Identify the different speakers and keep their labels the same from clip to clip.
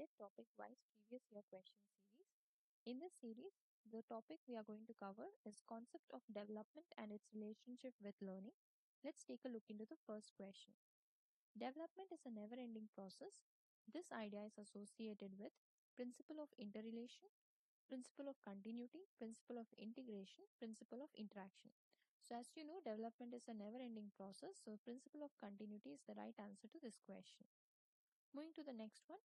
Speaker 1: CTET topic-wise previous year question series. In this series, the topic we are going to cover is concept of development and its relationship with learning. Let's take a look into the first question. Development is a never-ending process. This idea is associated with principle of interrelation, principle of continuity, principle of integration, principle of interaction. So as you know, development is a never-ending process. So principle of continuity is the right answer to this question. Moving to the next one.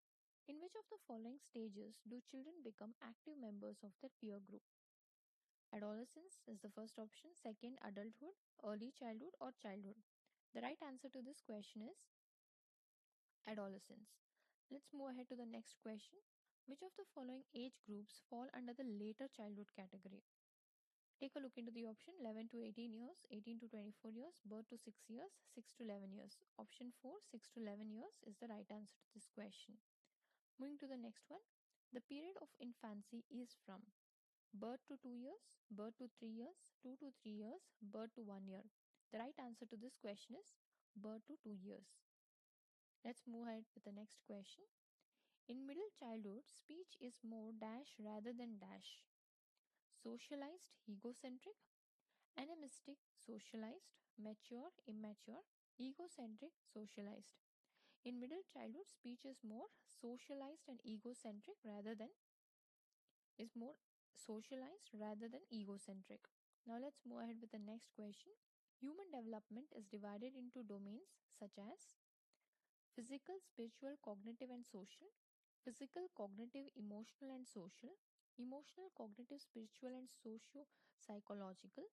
Speaker 1: In which of the following stages do children become active members of their peer group? Adolescence is the first option, second, adulthood, early childhood, or childhood. The right answer to this question is adolescence. Let's move ahead to the next question. Which of the following age groups fall under the later childhood category? Take a look into the option 11 to 18 years, 18 to 24 years, birth to 6 years, 6 to 11 years. Option 4, 6 to 11 years is the right answer to this question. Moving to the next one. The period of infancy is from birth to 2 years, birth to 3 years, 2 to 3 years, birth to 1 year. The right answer to this question is birth to 2 years. Let's move ahead with the next question. In middle childhood, speech is more dash rather than dash. Socialized, egocentric, animistic, socialized, mature, immature, egocentric, socialized. In middle childhood, speech is more socialized and egocentric rather than is more socialized rather than egocentric. Now let's move ahead with the next question. Human development is divided into domains such as physical, spiritual, cognitive, and social. Physical, cognitive, emotional, and social. Emotional, cognitive, spiritual, and socio psychological.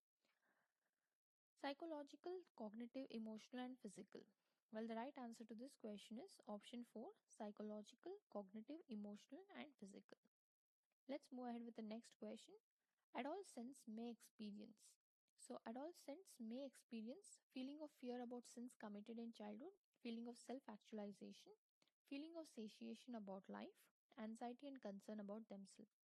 Speaker 1: Psychological, cognitive, emotional, and physical. Well, the right answer to this question is option 4, psychological, cognitive, emotional, and physical. Let's move ahead with the next question. Adolescents may experience. So, adolescents may experience feeling of fear about sins committed in childhood, feeling of self-actualization, feeling of satiation about life, anxiety and concern about themselves.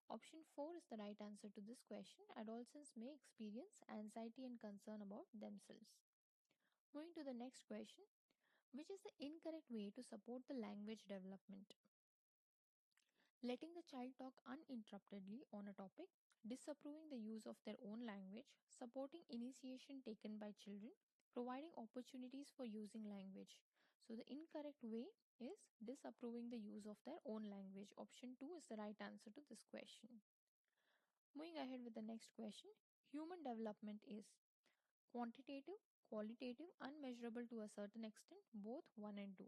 Speaker 1: Option 4 is the right answer to this question. Adolescents may experience anxiety and concern about themselves. Moving to the next question. Which is the incorrect way to support the language development? Letting the child talk uninterruptedly on a topic, disapproving the use of their own language, supporting initiation taken by children, providing opportunities for using language. So the incorrect way is disapproving the use of their own language. Option 2 is the right answer to this question. Moving ahead with the next question. Human development is quantitative, qualitative, unmeasurable to a certain extent, both 1 and 2.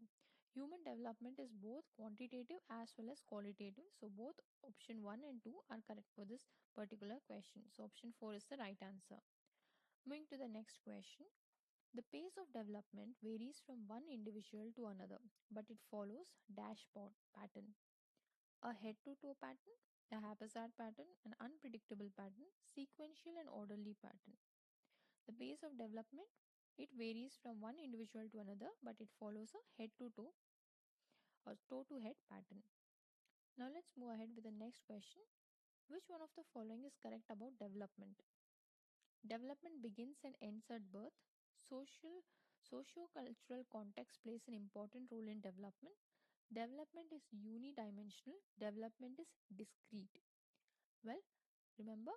Speaker 1: Human development is both quantitative as well as qualitative. So both option 1 and 2 are correct for this particular question. So option 4 is the right answer. Moving to the next question. The pace of development varies from one individual to another, but it follows dashboard pattern. A head to toe pattern, a haphazard pattern, an unpredictable pattern, sequential and orderly pattern. The pace of development, it varies from one individual to another, but it follows a head to toe or toe to head pattern. Now let's move ahead with the next question. Which one of the following is correct about development? Development begins and ends at birth. Socio-cultural context plays an important role in development. Development is unidimensional. Development is discrete. Well, remember,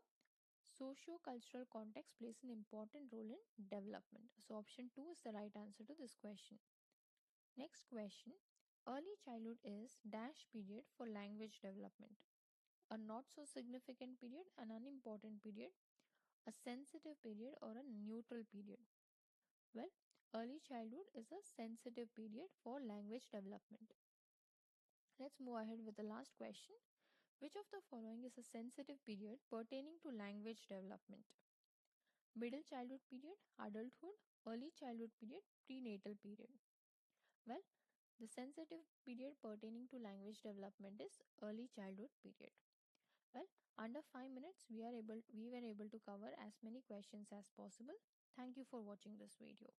Speaker 1: socio-cultural context plays an important role in development. So option 2 is the right answer to this question. Next question. Early childhood is dash period for language development. A not so significant period, an unimportant period, a sensitive period, or a neutral period. Well, early childhood is a sensitive period for language development. Let's move ahead with the last question. Which of the following is a sensitive period pertaining to language development? Middle childhood period, adulthood, early childhood period, prenatal period. Well, the sensitive period pertaining to language development is early childhood period. Well, under 5 minutes we were able to cover as many questions as possible. Thank you for watching this video.